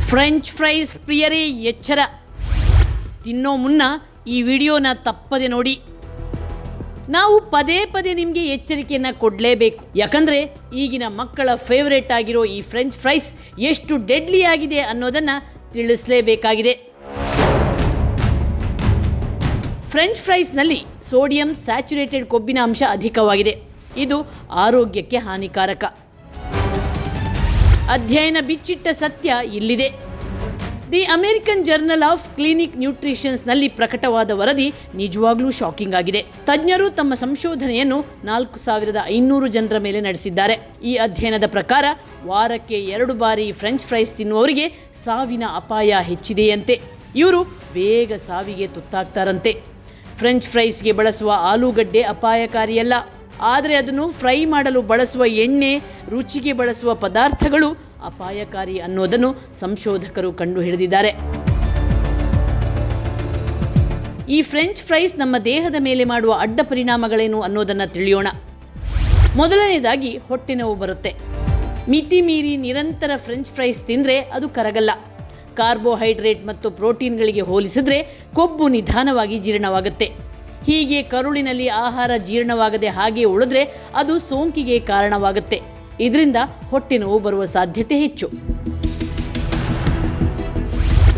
French fries ಪ್ರಿಯರೇ ಎಚ್ಚರ. ತಿನ್ನೋ ಮುನ್ನ ಈ ವಿಡಿಯೋನ ತಪ್ಪದೆ ನೋಡಿ. ನಾವು ಪದೇ ಪದೇ ನಿಮಗೆ ಎಚ್ಚರಿಕೆಯನ್ನು ಕೊಡಲೇಬೇಕು. ಯಾಕಂದರೆ ಈಗಿನ ಮಕ್ಕಳ ಫೇವರೇಟ್ ಆಗಿರೋ ಈ ಫ್ರೆಂಚ್ ಫ್ರೈಸ್ ಎಷ್ಟು ಡೆಡ್ಲಿ ಆಗಿದೆ ಅನ್ನೋದನ್ನು ತಿಳಿಸಲೇಬೇಕಾಗಿದೆ. ಫ್ರೆಂಚ್ ಫ್ರೈಸ್ನಲ್ಲಿ ಸೋಡಿಯಂ ಸ್ಯಾಚುರೇಟೆಡ್ ಕೊಬ್ಬಿನ ಅಂಶ ಅಧಿಕವಾಗಿದೆ. ಇದು ಆರೋಗ್ಯಕ್ಕೆ ಹಾನಿಕಾರಕ. ಅಧ್ಯಯನ ಬಿಚ್ಚಿಟ್ಟ ಸತ್ಯ ಇಲ್ಲಿದೆ. The American journal of clinic ನ್ಯೂಟ್ರಿಷನ್ಸ್ನಲ್ಲಿ ಪ್ರಕಟವಾದ ವರದಿ ನಿಜವಾಗ್ಲೂ ಶಾಕಿಂಗ್ ಆಗಿದೆ. ತಜ್ಞರು ತಮ್ಮ ಸಂಶೋಧನೆಯನ್ನು 4500 ಜನರ ಮೇಲೆ ನಡೆಸಿದ್ದಾರೆ. ಈ ಅಧ್ಯಯನದ ಪ್ರಕಾರ ವಾರಕ್ಕೆ 2 ಬಾರಿ ಫ್ರೆಂಚ್ ಫ್ರೈಸ್ ತಿನ್ನುವವರಿಗೆ ಸಾವಿನ ಅಪಾಯ ಹೆಚ್ಚಿದೆಯಂತೆ. ಇವರು ಬೇಗ ಸಾವಿಗೆ ತುತ್ತಾಗ್ತಾರಂತೆ. ಫ್ರೆಂಚ್ ಫ್ರೈಸ್ಗೆ ಬಳಸುವ ಆಲೂಗಡ್ಡೆ ಅಪಾಯಕಾರಿಯಲ್ಲ, ಆದರೆ ಅದನ್ನು ಫ್ರೈ ಮಾಡಲು ಬಳಸುವ ಎಣ್ಣೆ, ರುಚಿಗೆ ಬಳಸುವ ಪದಾರ್ಥಗಳು ಅಪಾಯಕಾರಿ ಅನ್ನೋದನ್ನು ಸಂಶೋಧಕರು ಕಂಡುಹಿಡಿದಿದ್ದಾರೆ. ಈ ಫ್ರೆಂಚ್ ಫ್ರೈಸ್ ನಮ್ಮ ದೇಹದ ಮೇಲೆ ಮಾಡುವ ಅಡ್ಡ ಪರಿಣಾಮಗಳೇನು ಅನ್ನೋದನ್ನು ತಿಳಿಯೋಣ. ಮೊದಲನೇದಾಗಿ ಹೊಟ್ಟೆ ನೋವು ಬರುತ್ತೆ. ಮಿತಿ ಮೀರಿ ನಿರಂತರ ಫ್ರೆಂಚ್ ಫ್ರೈಸ್ ತಿಂದರೆ ಅದು ಕರಗಲ್ಲ. ಕಾರ್ಬೋಹೈಡ್ರೇಟ್ ಮತ್ತು ಪ್ರೋಟೀನ್ಗಳಿಗೆ ಹೋಲಿಸಿದರೆ ಕೊಬ್ಬು ನಿಧಾನವಾಗಿ ಜೀರ್ಣವಾಗುತ್ತೆ. ಹೀಗೆ ಕರುಳಿನಲ್ಲಿ ಆಹಾರ ಜೀರ್ಣವಾಗದೆ ಹಾಗೆ ಉಳಿದ್ರೆ ಅದು ಸೋಂಕಿಗೆ ಕಾರಣವಾಗುತ್ತೆ. ಇದರಿಂದ ಹೊಟ್ಟೆ ನೋವು ಬರುವ ಸಾಧ್ಯತೆ ಹೆಚ್ಚು.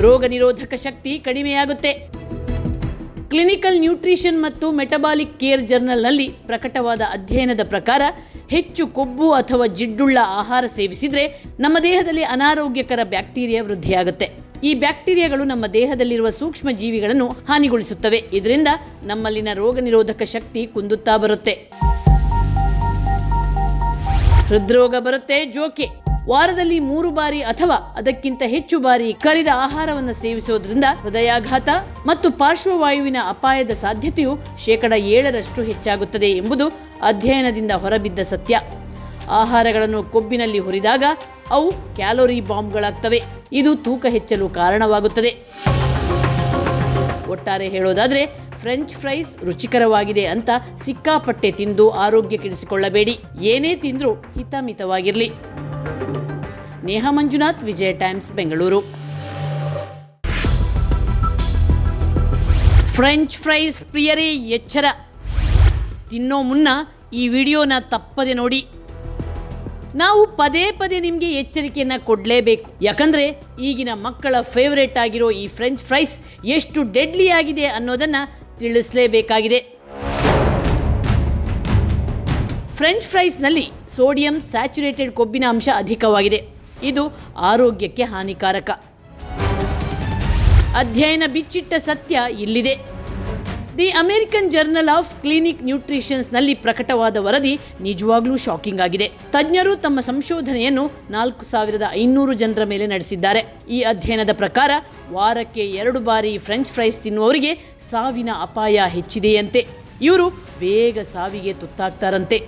ರೋಗ ನಿರೋಧಕ ಶಕ್ತಿ ಕಡಿಮೆಯಾಗುತ್ತೆ. ಕ್ಲಿನಿಕಲ್ ನ್ಯೂಟ್ರಿಷನ್ ಮತ್ತು ಮೆಟಬಾಲಿಕ್ ಕೇರ್ ಜರ್ನಲ್ನಲ್ಲಿ ಪ್ರಕಟವಾದ ಅಧ್ಯಯನದ ಪ್ರಕಾರ ಹೆಚ್ಚು ಕೊಬ್ಬು ಅಥವಾ ಜಿಡ್ಡುಳ್ಳ ಆಹಾರ ಸೇವಿಸಿದರೆ ನಮ್ಮ ದೇಹದಲ್ಲಿ ಅನಾರೋಗ್ಯಕರ ಬ್ಯಾಕ್ಟೀರಿಯಾ ವೃದ್ಧಿಯಾಗುತ್ತೆ. ಈ ಬ್ಯಾಕ್ಟೀರಿಯಾಗಳು ನಮ್ಮ ದೇಹದಲ್ಲಿರುವ ಸೂಕ್ಷ್ಮ ಜೀವಿಗಳನ್ನು ಹಾನಿಗೊಳಿಸುತ್ತವೆ. ಇದರಿಂದ ನಮ್ಮಲ್ಲಿನ ರೋಗ ನಿರೋಧಕ ಶಕ್ತಿ ಕುಂದುತ್ತಾ ಬರುತ್ತೆ. ಹೃದ್ರೋಗ ಬರುತ್ತೆ ಜೋಕೆ. ವಾರದಲ್ಲಿ 3 ಬಾರಿ ಅಥವಾ ಅದಕ್ಕಿಂತ ಹೆಚ್ಚು ಬಾರಿ ಕರಿದ ಆಹಾರವನ್ನು ಸೇವಿಸೋದ್ರಿಂದ ಹೃದಯಾಘಾತ ಮತ್ತು ಪಾರ್ಶ್ವವಾಯುವಿನ ಅಪಾಯದ ಸಾಧ್ಯತೆಯು 7% ಹೆಚ್ಚಾಗುತ್ತದೆ ಎಂಬುದು ಅಧ್ಯಯನದಿಂದ ಹೊರಬಿದ್ದ ಸತ್ಯ. ಆಹಾರಗಳನ್ನು ಕೊಬ್ಬಿನಲ್ಲಿ ಹುರಿದಾಗ ಅವು ಕ್ಯಾಲೋರಿ ಬಾಂಬ್ಗಳಾಗ್ತವೆ. ಇದು ತೂಕ ಹೆಚ್ಚಲು ಕಾರಣವಾಗುತ್ತದೆ. ಒಟ್ಟಾರೆ ಹೇಳೋದಾದರೆ ಫ್ರೆಂಚ್ ಫ್ರೈಸ್ ರುಚಿಕರವಾಗಿದೆ ಅಂತ ಸಿಕ್ಕಾಪಟ್ಟೆ ತಿಂದು ಆರೋಗ್ಯ ಕೆಡಿಸಿಕೊಳ್ಳಬೇಡಿ. ಏನೇ ತಿಂದರೂ ಹಿತಮಿತವಾಗಿರಲಿ. ನೇಹಾ ಮಂಜುನಾಥ್, ವಿಜಯ ಟೈಮ್ಸ್, ಬೆಂಗಳೂರು. ಫ್ರೆಂಚ್ ಫ್ರೈಸ್ ಪ್ರಿಯರೇ ಎಚ್ಚರ. ತಿನ್ನೋ ಮುನ್ನ ಈ ವಿಡಿಯೋನ ತಪ್ಪದೆ ನೋಡಿ. ನಾವು ಪದೇ ಪದೇ ನಿಮಗೆ ಎಚ್ಚರಿಕೆಯನ್ನು ಕೊಡಲೇಬೇಕು. ಯಾಕಂದರೆ ಈಗಿನ ಮಕ್ಕಳ ಫೇವರೇಟ್ ಆಗಿರೋ ಈ ಫ್ರೆಂಚ್ ಫ್ರೈಸ್ ಎಷ್ಟು ಡೆಡ್ಲಿ ಆಗಿದೆ ಅನ್ನೋದನ್ನು ತಿಳಿಸಲೇಬೇಕಾಗಿದೆ. ಫ್ರೆಂಚ್ ಫ್ರೈಸ್ನಲ್ಲಿ ಸೋಡಿಯಂ ಸ್ಯಾಚುರೇಟೆಡ್ ಕೊಬ್ಬಿನ ಅಂಶ ಅಧಿಕವಾಗಿದೆ. ಇದು ಆರೋಗ್ಯಕ್ಕೆ ಹಾನಿಕಾರಕ. ಅಧ್ಯಯನ ಬಿಚ್ಚಿಟ್ಟ ಸತ್ಯ ಇಲ್ಲಿದೆ. The American journal of clinic ನ್ಯೂಟ್ರಿಷನ್ಸ್ನಲ್ಲಿ ಪ್ರಕಟವಾದ ವರದಿ ನಿಜವಾಗ್ಲೂ ಶಾಕಿಂಗ್ ಆಗಿದೆ. ತಜ್ಞರು ತಮ್ಮ ಸಂಶೋಧನೆಯನ್ನು 4500 ಜನರ ಮೇಲೆ ನಡೆಸಿದ್ದಾರೆ. ಈ ಅಧ್ಯಯನದ ಪ್ರಕಾರ ವಾರಕ್ಕೆ 2 ಬಾರಿ ಫ್ರೆಂಚ್ ಫ್ರೈಸ್ ತಿನ್ನುವವರಿಗೆ ಸಾವಿನ ಅಪಾಯ ಹೆಚ್ಚಿದೆಯಂತೆ. ಇವರು ಬೇಗ ಸಾವಿಗೆ ತುತ್ತಾಗ್ತಾರಂತೆ.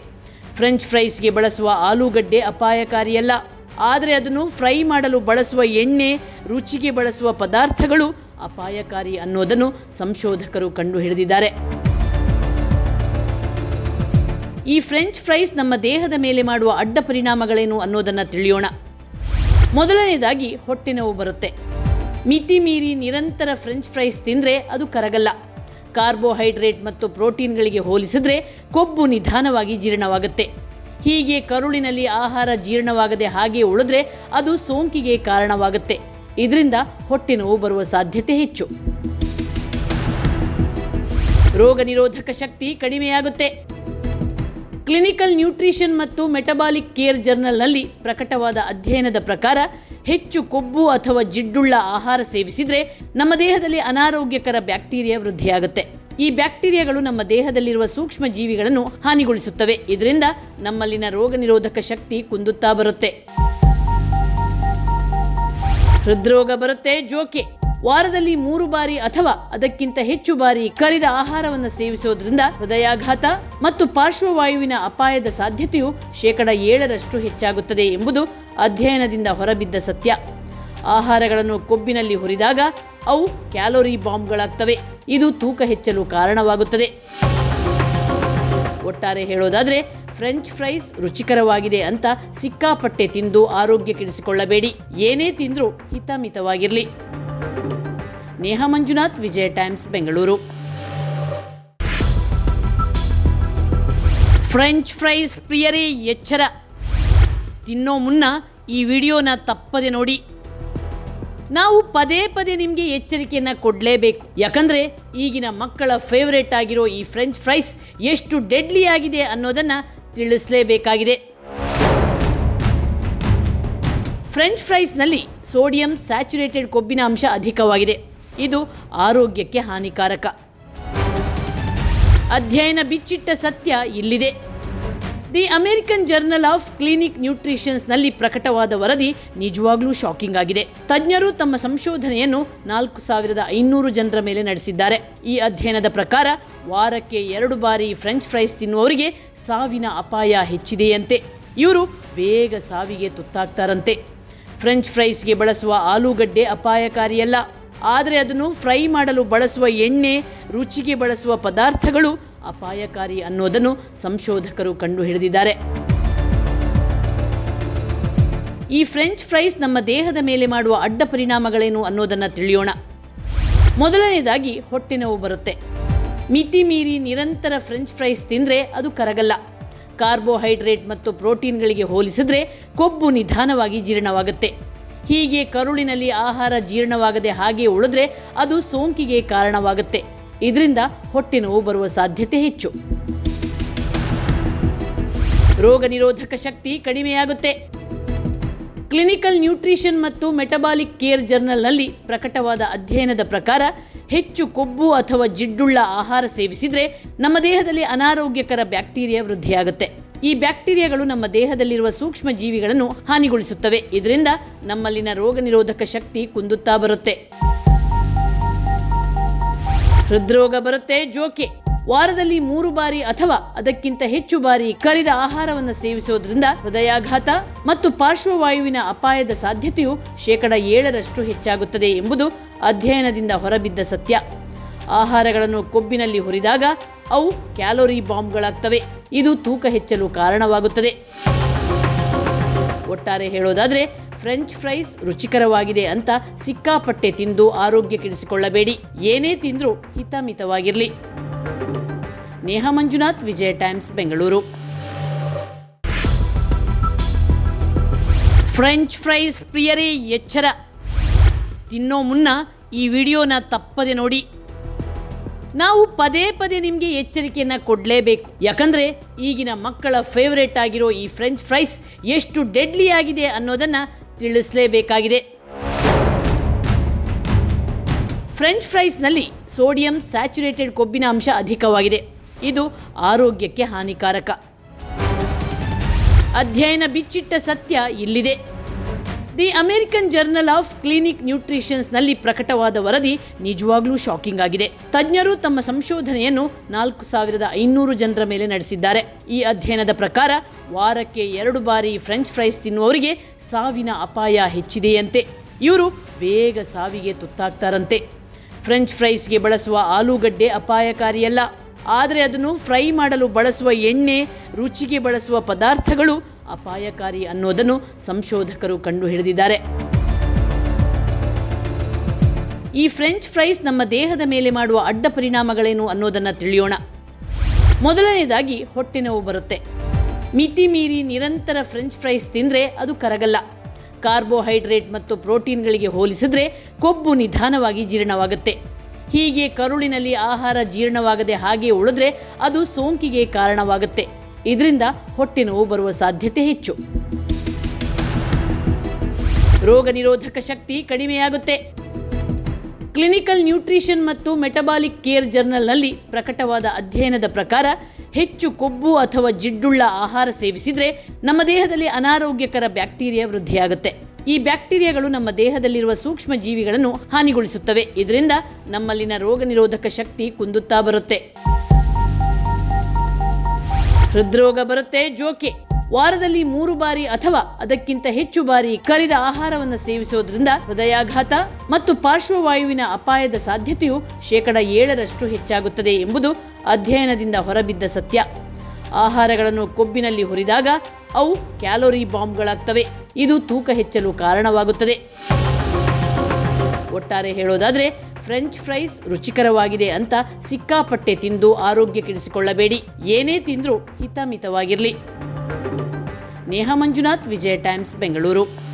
ಫ್ರೆಂಚ್ ಫ್ರೈಸ್ಗೆ ಬಳಸುವ ಆಲೂಗಡ್ಡೆ ಅಪಾಯಕಾರಿಯಲ್ಲ, ಆದರೆ ಅದನ್ನು ಫ್ರೈ ಮಾಡಲು ಬಳಸುವ ಎಣ್ಣೆ, ರುಚಿಗೆ ಬಳಸುವ ಪದಾರ್ಥಗಳು ಅಪಾಯಕಾರಿ ಅನ್ನೋದನ್ನು ಸಂಶೋಧಕರು ಕಂಡುಹಿಡಿದಿದ್ದಾರೆ. ಈ ಫ್ರೆಂಚ್ ಫ್ರೈಸ್ ನಮ್ಮ ದೇಹದ ಮೇಲೆ ಮಾಡುವ ಅಡ್ಡ ಪರಿಣಾಮಗಳೇನು ಅನ್ನೋದನ್ನು ತಿಳಿಯೋಣ. ಮೊದಲನೇದಾಗಿ ಹೊಟ್ಟೆ ನೋವು ಬರುತ್ತೆ. ಮಿತಿ ಮೀರಿ ನಿರಂತರ ಫ್ರೆಂಚ್ ಫ್ರೈಸ್ ತಿಂದರೆ ಅದು ಕರಗಲ್ಲ. ಕಾರ್ಬೋಹೈಡ್ರೇಟ್ ಮತ್ತು ಪ್ರೋಟೀನ್ಗಳಿಗೆ ಹೋಲಿಸಿದರೆ ಕೊಬ್ಬು ನಿಧಾನವಾಗಿ ಜೀರ್ಣವಾಗುತ್ತೆ. ಹೀಗೆ ಕರುಳಿನಲ್ಲಿ ಆಹಾರ ಜೀರ್ಣವಾಗದೆ ಹಾಗೆ ಉಳಿದ್ರೆ ಅದು ಸೋಂಕಿಗೆ ಕಾರಣವಾಗುತ್ತೆ. ಇದರಿಂದ ಹೊಟ್ಟೆ ನೋವು ಬರುವ ಸಾಧ್ಯತೆ ಹೆಚ್ಚು. ರೋಗ ನಿರೋಧಕ ಶಕ್ತಿ ಕಡಿಮೆಯಾಗುತ್ತೆ. ಕ್ಲಿನಿಕಲ್ ನ್ಯೂಟ್ರಿಷನ್ ಮತ್ತು ಮೆಟಬಾಲಿಕ್ ಕೇರ್ ಜರ್ನಲ್ನಲ್ಲಿ ಪ್ರಕಟವಾದ ಅಧ್ಯಯನದ ಪ್ರಕಾರ ಹೆಚ್ಚು ಕೊಬ್ಬು ಅಥವಾ ಜಿಡ್ಡುಳ್ಳ ಆಹಾರ ಸೇವಿಸಿದರೆ ನಮ್ಮ ದೇಹದಲ್ಲಿ ಅನಾರೋಗ್ಯಕರ ಬ್ಯಾಕ್ಟೀರಿಯಾ ವೃದ್ಧಿಯಾಗುತ್ತೆ. ಈ ಬ್ಯಾಕ್ಟೀರಿಯಾಗಳು ನಮ್ಮ ದೇಹದಲ್ಲಿರುವ ಸೂಕ್ಷ್ಮ ಜೀವಿಗಳನ್ನು ಹಾನಿಗೊಳಿಸುತ್ತವೆ. ಇದರಿಂದ ನಮ್ಮಲ್ಲಿನ ರೋಗ ನಿರೋಧಕ ಶಕ್ತಿ ಕುಂದುತ್ತಾ ಬರುತ್ತೆ. ಹೃದ್ರೋಗ ಬರುತ್ತೆ ಜೋಕೆ. ವಾರದಲ್ಲಿ 3 ಬಾರಿ ಅಥವಾ ಅದಕ್ಕಿಂತ ಹೆಚ್ಚು ಬಾರಿ ಕರಿದ ಆಹಾರವನ್ನು ಸೇವಿಸೋದ್ರಿಂದ ಹೃದಯಾಘಾತ ಮತ್ತು ಪಾರ್ಶ್ವವಾಯುವಿನ ಅಪಾಯದ ಸಾಧ್ಯತೆಯು 7% ಹೆಚ್ಚಾಗುತ್ತದೆ ಎಂಬುದು ಅಧ್ಯಯನದಿಂದ ಹೊರಬಿದ್ದ ಸತ್ಯ. ಆಹಾರಗಳನ್ನು ಕೊಬ್ಬಿನಲ್ಲಿ ಹುರಿದಾಗ ಅವು ಕ್ಯಾಲೋರಿ ಬಾಂಬ್ಗಳಾಗ್ತವೆ. ಇದು ತೂಕ ಹೆಚ್ಚಲು ಕಾರಣವಾಗುತ್ತದೆ. ಒಟ್ಟಾರೆ ಹೇಳೋದಾದರೆ ಫ್ರೆಂಚ್ ಫ್ರೈಸ್ ರುಚಿಕರವಾಗಿದೆ ಅಂತ ಸಿಕ್ಕಾಪಟ್ಟೆ ತಿಂದು ಆರೋಗ್ಯ ಕೆಡಿಸಿಕೊಳ್ಳಬೇಡಿ. ಏನೇ ತಿಂದ್ರೂ ಹಿತಮಿತವಾಗಿರಲಿ. ನೇಹಾ ಮಂಜುನಾಥ್, ವಿಜಯ ಟೈಮ್ಸ್, ಬೆಂಗಳೂರು. ಫ್ರೆಂಚ್ ಫ್ರೈಸ್ ಪ್ರಿಯರೇ ಎಚ್ಚರ. ತಿನ್ನೋ ಮುನ್ನ ಈ ವಿಡಿಯೋನ ತಪ್ಪದೆ ನೋಡಿ. ನಾವು ಪದೇ ಪದೇ ನಿಮಗೆ ಎಚ್ಚರಿಕೆಯನ್ನು ಕೊಡಲೇಬೇಕು. ಯಾಕಂದರೆ ಈಗಿನ ಮಕ್ಕಳ ಫೇವರೇಟ್ ಆಗಿರೋ ಈ ಫ್ರೆಂಚ್ ಫ್ರೈಸ್ ಎಷ್ಟು ಡೆಡ್ಲಿ ಆಗಿದೆ ಅನ್ನೋದನ್ನು ತಿಳಿಸಲೇಬೇಕಾಗಿದೆ. ಫ್ರೆಂಚ್ ಫ್ರೈಸ್ನಲ್ಲಿ ಸೋಡಿಯಂ ಸ್ಯಾಚುರೇಟೆಡ್ ಕೊಬ್ಬಿನ ಅಂಶ ಅಧಿಕವಾಗಿದೆ. ಇದು ಆರೋಗ್ಯಕ್ಕೆ ಹಾನಿಕಾರಕ. ಅಧ್ಯಯನ ಬಿಚ್ಚಿಟ್ಟ ಸತ್ಯ ಇಲ್ಲಿದೆ. The American journal of clinic ನ್ಯೂಟ್ರಿಷನ್ಸ್ನಲ್ಲಿ ಪ್ರಕಟವಾದ ವರದಿ ನಿಜವಾಗ್ಲೂ ಶಾಕಿಂಗ್ ಆಗಿದೆ. ತಜ್ಞರು ತಮ್ಮ ಸಂಶೋಧನೆಯನ್ನು 4500 ಜನರ ಮೇಲೆ ನಡೆಸಿದ್ದಾರೆ. ಈ ಅಧ್ಯಯನದ ಪ್ರಕಾರ ವಾರಕ್ಕೆ 2 ಬಾರಿ ಫ್ರೆಂಚ್ ಫ್ರೈಸ್ ತಿನ್ನುವವರಿಗೆ ಸಾವಿನ ಅಪಾಯ ಹೆಚ್ಚಿದೆಯಂತೆ. ಇವರು ಬೇಗ ಸಾವಿಗೆ ತುತ್ತಾಗ್ತಾರಂತೆ. ಫ್ರೆಂಚ್ ಫ್ರೈಸ್ಗೆ ಬಳಸುವ ಆಲೂಗಡ್ಡೆ ಅಪಾಯಕಾರಿಯಲ್ಲ, ಆದರೆ ಅದನ್ನು ಫ್ರೈ ಮಾಡಲು ಬಳಸುವ ಎಣ್ಣೆ, ರುಚಿಗೆ ಬಳಸುವ ಪದಾರ್ಥಗಳು ಅಪಾಯಕಾರಿ ಅನ್ನೋದನ್ನು ಸಂಶೋಧಕರು ಕಂಡುಹಿಡಿದಿದ್ದಾರೆ. ಈ ಫ್ರೆಂಚ್ ಫ್ರೈಸ್ ನಮ್ಮ ದೇಹದ ಮೇಲೆ ಮಾಡುವ ಅಡ್ಡ ಪರಿಣಾಮಗಳೇನು ಅನ್ನೋದನ್ನು ತಿಳಿಯೋಣ. ಮೊದಲನೇದಾಗಿ ಹೊಟ್ಟೆ ನೋವು ಬರುತ್ತೆ. ಮಿತಿ ಮೀರಿ ನಿರಂತರ ಫ್ರೆಂಚ್ ಫ್ರೈಸ್ ತಿಂದರೆ ಅದು ಕರಗಲ್ಲ. ಕಾರ್ಬೋಹೈಡ್ರೇಟ್ ಮತ್ತು ಪ್ರೋಟೀನ್ಗಳಿಗೆ ಹೋಲಿಸಿದ್ರೆ ಕೊಬ್ಬು ನಿಧಾನವಾಗಿ ಜೀರ್ಣವಾಗುತ್ತೆ. ಹೀಗೆ ಕರುಳಿನಲ್ಲಿ ಆಹಾರ ಜೀರ್ಣವಾಗದೆ ಹಾಗೆ ಉಳಿದ್ರೆ ಅದು ಸೋಂಕಿಗೆ ಕಾರಣವಾಗುತ್ತೆ. ಇದರಿಂದ ಹೊಟ್ಟೆ ನೋವು ಬರುವ ಸಾಧ್ಯತೆ ಹೆಚ್ಚು. ರೋಗ ನಿರೋಧಕ ಶಕ್ತಿ ಕಡಿಮೆಯಾಗುತ್ತೆ. ಕ್ಲಿನಿಕಲ್ ನ್ಯೂಟ್ರಿಷನ್ ಮತ್ತು ಮೆಟಬಾಲಿಕ್ ಕೇರ್ ಜರ್ನಲ್ನಲ್ಲಿ ಪ್ರಕಟವಾದ ಅಧ್ಯಯನದ ಪ್ರಕಾರ ಹೆಚ್ಚು ಕೊಬ್ಬು ಅಥವಾ ಜಿಡ್ಡುಳ್ಳ ಆಹಾರ ಸೇವಿಸಿದರೆ ನಮ್ಮ ದೇಹದಲ್ಲಿ ಅನಾರೋಗ್ಯಕರ ಬ್ಯಾಕ್ಟೀರಿಯಾ ವೃದ್ಧಿಯಾಗುತ್ತೆ. ಈ ಬ್ಯಾಕ್ಟೀರಿಯಾಗಳು ನಮ್ಮ ದೇಹದಲ್ಲಿರುವ ಸೂಕ್ಷ್ಮ ಜೀವಿಗಳನ್ನು ಹಾನಿಗೊಳಿಸುತ್ತವೆ. ಇದರಿಂದ ನಮ್ಮಲ್ಲಿನ ರೋಗ ನಿರೋಧಕ ಶಕ್ತಿ ಕುಂದುತ್ತಾ ಬರುತ್ತೆ. ಹೃದ್ರೋಗ ಬರುತ್ತೆ ಜೋಕೆ. ವಾರದಲ್ಲಿ 3 ಬಾರಿ ಅಥವಾ ಅದಕ್ಕಿಂತ ಹೆಚ್ಚು ಬಾರಿ ಕರಿದ ಆಹಾರವನ್ನು ಸೇವಿಸೋದ್ರಿಂದ ಹೃದಯಾಘಾತ ಮತ್ತು ಪಾರ್ಶ್ವವಾಯುವಿನ ಅಪಾಯದ ಸಾಧ್ಯತೆಯು 7% ಹೆಚ್ಚಾಗುತ್ತದೆ ಎಂಬುದು ಅಧ್ಯಯನದಿಂದ ಹೊರಬಿದ್ದ ಸತ್ಯ. ಆಹಾರಗಳನ್ನು ಕೊಬ್ಬಿನಲ್ಲಿ ಹುರಿದಾಗ ಅವು ಕ್ಯಾಲೋರಿ ಬಾಂಬ್ಗಳಾಗ್ತವೆ. ಇದು ತೂಕ ಹೆಚ್ಚಲು ಕಾರಣವಾಗುತ್ತದೆ. ಒಟ್ಟಾರೆ ಹೇಳೋದಾದ್ರೆ ಫ್ರೆಂಚ್ ಫ್ರೈಸ್ ರುಚಿಕರವಾಗಿದೆ ಅಂತ ಸಿಕ್ಕಾಪಟ್ಟೆ ತಿಂದು ಆರೋಗ್ಯ ಕೆಡಿಸಿಕೊಳ್ಳಬೇಡಿ. ಏನೇ ತಿಂದ್ರೂ ಹಿತಮಿತವಾಗಿರಲಿ. ನೇಹಾ ಮಂಜುನಾಥ್, ವಿಜಯ ಟೈಮ್ಸ್, ಬೆಂಗಳೂರು. ಫ್ರೆಂಚ್ ಫ್ರೈಸ್ ಪ್ರಿಯರೇ ಎಚ್ಚರ. ತಿನ್ನೋ ಮುನ್ನ ಈ ವಿಡಿಯೋನ ತಪ್ಪದೆ ನೋಡಿ. ನಾವು ಪದೇ ಪದೇ ನಿಮಗೆ ಎಚ್ಚರಿಕೆಯನ್ನು ಕೊಡಲೇಬೇಕು. ಯಾಕಂದರೆ ಈಗಿನ ಮಕ್ಕಳ ಫೇವರೇಟ್ ಆಗಿರೋ ಈ ಫ್ರೆಂಚ್ ಫ್ರೈಸ್ ಎಷ್ಟು ಡೆಡ್ಲಿ ಆಗಿದೆ ಅನ್ನೋದನ್ನು ತಿಳಿಸಲೇಬೇಕಾಗಿದೆ. ಫ್ರೆಂಚ್ ಫ್ರೈಸ್ನಲ್ಲಿ ಸೋಡಿಯಂ ಸ್ಯಾಚುರೇಟೆಡ್ ಕೊಬ್ಬಿನ ಅಂಶ ಅಧಿಕವಾಗಿದೆ. ಇದು ಆರೋಗ್ಯಕ್ಕೆ ಹಾನಿಕಾರಕ. ಅಧ್ಯಯನ ಬಿಚ್ಚಿಟ್ಟ ಸತ್ಯ ಇಲ್ಲಿದೆ. The American journal of clinic ನ್ಯೂಟ್ರಿಷನ್ಸ್ನಲ್ಲಿ ಪ್ರಕಟವಾದ ವರದಿ ನಿಜವಾಗ್ಲೂ ಶಾಕಿಂಗ್ ಆಗಿದೆ. ತಜ್ಞರು ತಮ್ಮ ಸಂಶೋಧನೆಯನ್ನು 4500 ಜನರ ಮೇಲೆ ನಡೆಸಿದ್ದಾರೆ. ಈ ಅಧ್ಯಯನದ ಪ್ರಕಾರ ವಾರಕ್ಕೆ 2 ಬಾರಿ ಫ್ರೆಂಚ್ ಫ್ರೈಸ್ ತಿನ್ನುವವರಿಗೆ ಸಾವಿನ ಅಪಾಯ ಹೆಚ್ಚಿದೆಯಂತೆ. ಇವರು ಬೇಗ ಸಾವಿಗೆ ತುತ್ತಾಗ್ತಾರಂತೆ. ಫ್ರೆಂಚ್ ಫ್ರೈಸ್ಗೆ ಬಳಸುವ ಆಲೂಗಡ್ಡೆ ಅಪಾಯಕಾರಿಯಲ್ಲ, ಆದರೆ ಅದನ್ನು ಫ್ರೈ ಮಾಡಲು ಬಳಸುವ ಎಣ್ಣೆ, ರುಚಿಗೆ ಬಳಸುವ ಪದಾರ್ಥಗಳು ಅಪಾಯಕಾರಿ ಅನ್ನೋದನ್ನು ಸಂಶೋಧಕರು ಕಂಡುಹಿಡಿದಿದ್ದಾರೆ. ಈ ಫ್ರೆಂಚ್ ಫ್ರೈಸ್ ನಮ್ಮ ದೇಹದ ಮೇಲೆ ಮಾಡುವ ಅಡ್ಡ ಪರಿಣಾಮಗಳೇನು ಅನ್ನೋದನ್ನು ತಿಳಿಯೋಣ. ಮೊದಲನೇದಾಗಿ ಹೊಟ್ಟೆ ನೋವು ಬರುತ್ತೆ. ಮಿತಿ ಮೀರಿ ನಿರಂತರ ಫ್ರೆಂಚ್ ಫ್ರೈಸ್ ತಿಂದರೆ ಅದು ಕರಗಲ್ಲ. ಕಾರ್ಬೋಹೈಡ್ರೇಟ್ ಮತ್ತು ಪ್ರೋಟೀನ್ಗಳಿಗೆ ಹೋಲಿಸಿದ್ರೆ ಕೊಬ್ಬು ನಿಧಾನವಾಗಿ ಜೀರ್ಣವಾಗುತ್ತೆ. ಹೀಗೆ ಕರುಳಿನಲ್ಲಿ ಆಹಾರ ಜೀರ್ಣವಾಗದೆ ಹಾಗೆ ಉಳಿದ್ರೆ ಅದು ಸೋಂಕಿಗೆ ಕಾರಣವಾಗುತ್ತೆ. ಇದರಿಂದ ಹೊಟ್ಟೆ ನೋವು ಬರುವ ಸಾಧ್ಯತೆ ಹೆಚ್ಚು. ರೋಗ ನಿರೋಧಕ ಶಕ್ತಿ ಕಡಿಮೆಯಾಗುತ್ತೆ. ಕ್ಲಿನಿಕಲ್ ನ್ಯೂಟ್ರಿಷನ್ ಮತ್ತು ಮೆಟಬಾಲಿಕ್ ಕೇರ್ ಜರ್ನಲ್ನಲ್ಲಿ ಪ್ರಕಟವಾದ ಅಧ್ಯಯನದ ಪ್ರಕಾರ ಹೆಚ್ಚು ಕೊಬ್ಬು ಅಥವಾ ಜಿಡ್ಡುಳ್ಳ ಆಹಾರ ಸೇವಿಸಿದರೆ ನಮ್ಮ ದೇಹದಲ್ಲಿ ಅನಾರೋಗ್ಯಕರ ಬ್ಯಾಕ್ಟೀರಿಯಾ ವೃದ್ಧಿಯಾಗುತ್ತೆ. ಈ ಬ್ಯಾಕ್ಟೀರಿಯಾಗಳು ನಮ್ಮ ದೇಹದಲ್ಲಿರುವ ಸೂಕ್ಷ್ಮ ಜೀವಿಗಳನ್ನು ಹಾನಿಗೊಳಿಸುತ್ತವೆ. ಇದರಿಂದ ನಮ್ಮಲ್ಲಿನ ರೋಗ ನಿರೋಧಕ ಶಕ್ತಿ ಕುಂದುತ್ತಾ ಬರುತ್ತೆ. ಹೃದ್ರೋಗ ಬರುತ್ತೆ ಜೋಕೆ. ವಾರದಲ್ಲಿ 3 ಬಾರಿ ಅಥವಾ ಅದಕ್ಕಿಂತ ಹೆಚ್ಚು ಬಾರಿ ಕರಿದ ಆಹಾರವನ್ನು ಸೇವಿಸೋದ್ರಿಂದ ಹೃದಯಾಘಾತ ಮತ್ತು ಪಾರ್ಶ್ವವಾಯುವಿನ ಅಪಾಯದ ಸಾಧ್ಯತೆಯು 7% ಹೆಚ್ಚಾಗುತ್ತದೆ ಎಂಬುದು ಅಧ್ಯಯನದಿಂದ ಹೊರಬಿದ್ದ ಸತ್ಯ. ಆಹಾರಗಳನ್ನು ಕೊಬ್ಬಿನಲ್ಲಿ ಹುರಿದಾಗ ಅವು ಕ್ಯಾಲೋರಿ ಬಾಂಬ್ಗಳಾಗ್ತವೆ. ಇದು ತೂಕ ಹೆಚ್ಚಲು ಕಾರಣವಾಗುತ್ತದೆ. ಒಟ್ಟಾರೆ ಹೇಳೋದಾದ್ರೆ ಫ್ರೆಂಚ್ ಫ್ರೈಸ್ ರುಚಿಕರವಾಗಿದೆ ಅಂತ ಸಿಕ್ಕಾಪಟ್ಟೆ ತಿಂದು ಆರೋಗ್ಯ ಕೆಡಿಸಿಕೊಳ್ಳಬೇಡಿ. ಏನೇ ತಿಂದ್ರೂ ಹಿತಮಿತವಾಗಿರಲಿ. ನೇಹಾ ಮಂಜುನಾಥ್, ವಿಜಯ ಟೈಮ್ಸ್, ಬೆಂಗಳೂರು.